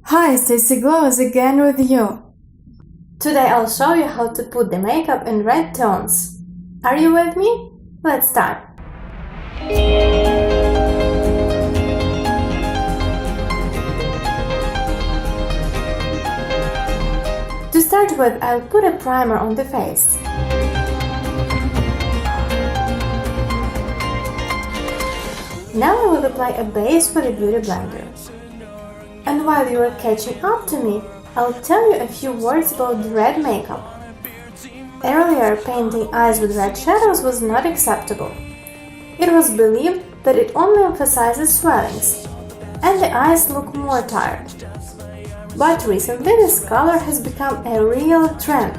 Hi, Stacy Glows again with you. Today I'll show you how to put the makeup in red tones. Are you with me? Let's start. To start with, I'll put a primer on the face. Now I will apply a base with a beauty blender. And while you are catching up to me, I'll tell you a few words about the red makeup. Earlier, painting eyes with red shadows was not acceptable. It was believed that it only emphasizes swellings, and the eyes look more tired. But recently, this color has become a real trend.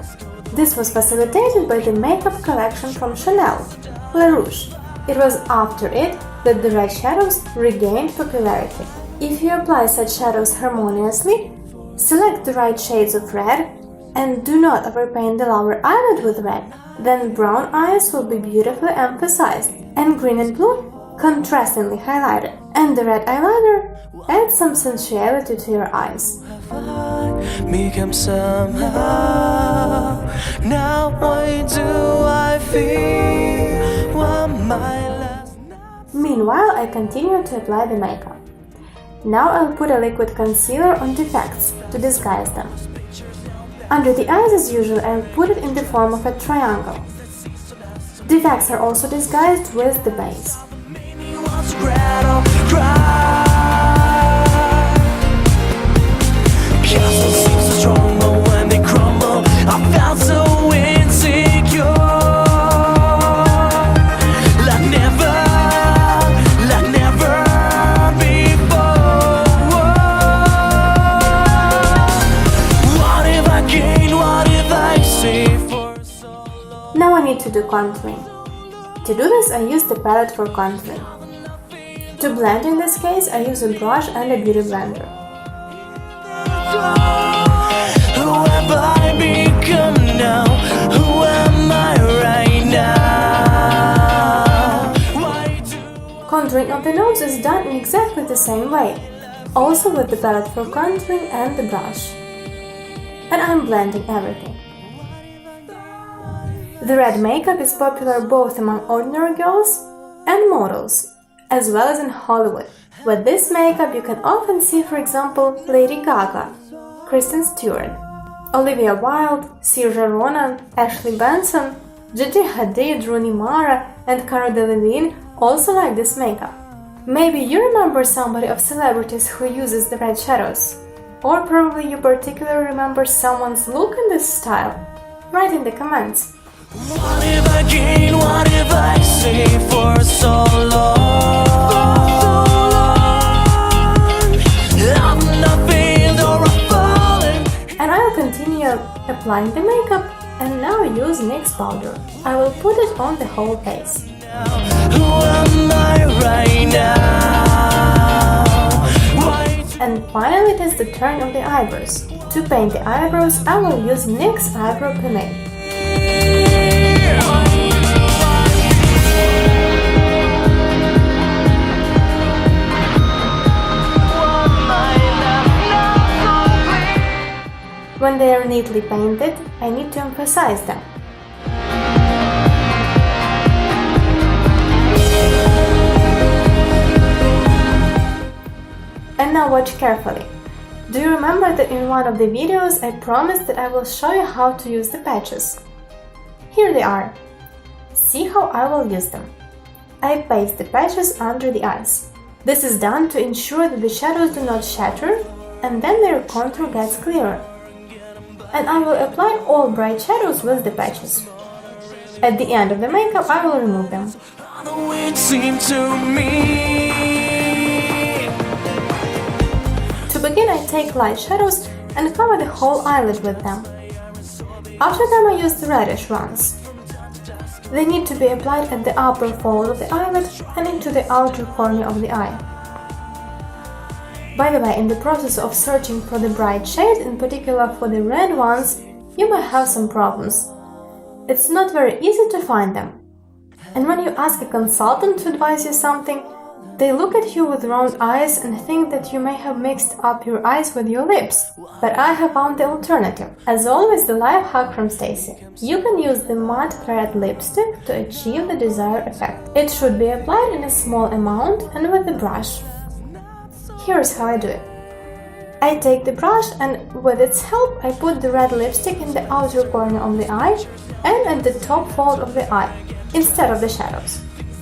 This was facilitated by the makeup collection from Chanel, Le Rouge. It was after it that the red shadows regained popularity. If you apply such shadows harmoniously, select the right shades of red and do not overpaint the lower eyelid with red, then brown eyes will be beautifully emphasized and green and blue contrastingly highlighted, and the red eyeliner adds some sensuality to your eyes. Meanwhile, I continue to apply the makeup. Now I'll put a liquid concealer on defects to disguise them. Under the eyes as usual, I'll put it in the form of a triangle. Defects are also disguised with the base. Now I need to do contouring. To do this, I use the palette for contouring. To blend in this case, I use a brush and a beauty blender. Contouring of the nose is done in exactly the same way, also with the palette for contouring and the brush. And I'm blending everything. The red makeup is popular both among ordinary girls and models, as well as in Hollywood. With this makeup you can often see, for example, Lady Gaga, Kristen Stewart, Olivia Wilde, Saoirse Ronan, Ashley Benson, Gigi Hadid, Rooney Mara, and Cara Delevingne also like this makeup. Maybe you remember somebody of celebrities who uses the red shadows, or probably you particularly remember someone's look in this style. Write in the comments. What if I gain, what if I stay for so long? I'm not failed or I've fallen. And I'll continue applying the makeup and now use NYX powder. I will put it on the whole face. Who am I right now? And finally it is the turn of the eyebrows. To paint the eyebrows, I will use NYX Eyebrow Pomade. When they are neatly painted, I need to emphasize them. And now watch carefully. Do you remember that in one of the videos I promised that I will show you how to use the patches? Here they are. See how I will use them. I paste the patches under the eyes. This is done to ensure that the shadows do not shatter and then their contour gets clearer. And I will apply all bright shadows with the patches. At the end of the makeup, I will remove them. To begin, I take light shadows and cover the whole eyelid with them. After them, I use the reddish ones. They need to be applied at the upper fold of the eyelid and into the outer corner of the eye. By the way, in the process of searching for the bright shades, in particular for the red ones, you may have some problems. It's not very easy to find them. And when you ask a consultant to advise you something, They look at you with round eyes and think that you may have mixed up your eyes with your lips. But I have found the alternative. As always, the life hack from Stacy. You can use the matte red lipstick to achieve the desired effect. It should be applied in a small amount and with a brush. Here's how I do it. I take the brush and with its help I put the red lipstick in the outer corner of the eye and at the top fold of the eye, instead of the shadows.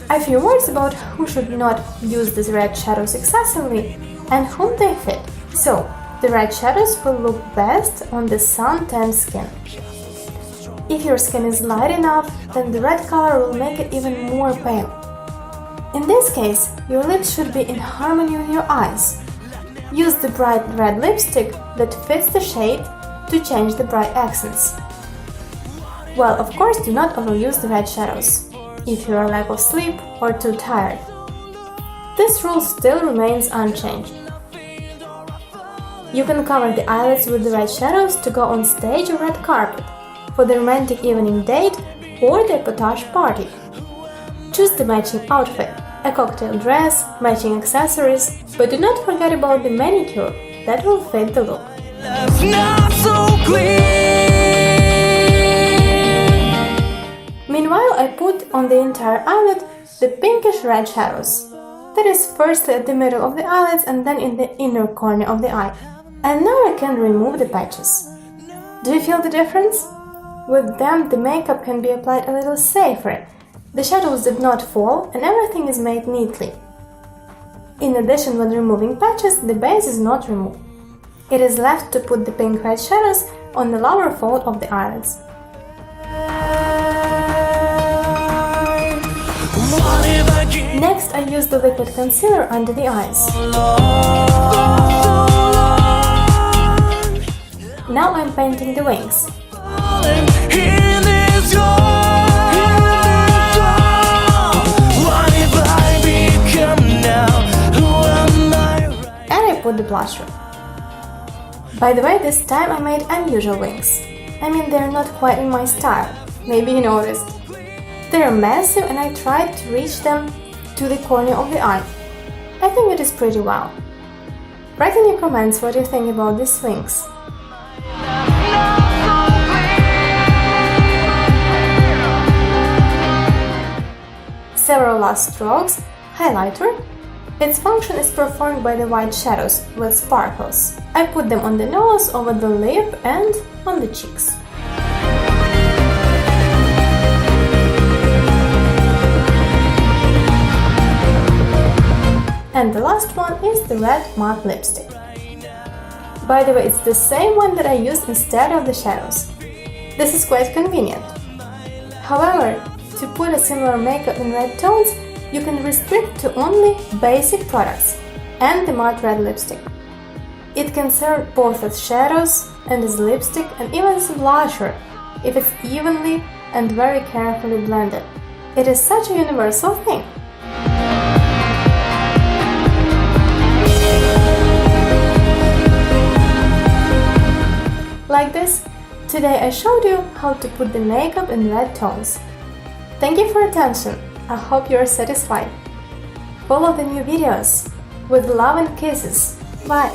A few words about who should not use these red shadows excessively and whom they fit. So, the red shadows will look best on the sun-tanned skin. If your skin is light enough, then the red color will make it even more pale. In this case, your lips should be in harmony with your eyes. Use the bright red lipstick that fits the shade to change the bright accents. Well, of course, do not overuse the red shadows if you are lack of sleep or too tired. This rule still remains unchanged. You can cover the eyelids with the red shadows to go on stage or red carpet, for the romantic evening date or the epotage party. Choose the matching outfit, a cocktail dress, matching accessories, but do not forget about the manicure that will fit the look. Not so clear. Meanwhile, I put on the entire eyelid the pinkish red shadows. That is firstly at the middle of the eyelids and then in the inner corner of the eye. And now I can remove the patches. Do you feel the difference? With them, the makeup can be applied a little safer. The shadows did not fall and everything is made neatly. In addition, when removing patches, the base is not removed. It is left to put the pink red shadows on the lower fold of the eyelids. Next, I use the liquid concealer under the eyes. Now I'm painting the wings. And I put the blusher. By the way, this time I made unusual wings. I mean, they're not quite in my style. Maybe you noticed. They're massive and I tried to reach them to the corner of the eye. I think it is pretty well. Write in your comments what you think about these wings. Several last strokes, highlighter. Its function is performed by the white shadows with sparkles. I put them on the nose, over the lip and on the cheeks. And the last one is the red matte lipstick. By the way, it's the same one that I used instead of the shadows. This is quite convenient. However, to put a similar makeup in red tones, you can restrict to only basic products and the matte red lipstick. It can serve both as shadows and as lipstick and even as a blusher if it's evenly and very carefully blended. It is such a universal thing. Like this, today I showed you how to put the makeup in red tones. Thank you for attention. I hope you are satisfied. Follow the new videos. With love and kisses. Bye!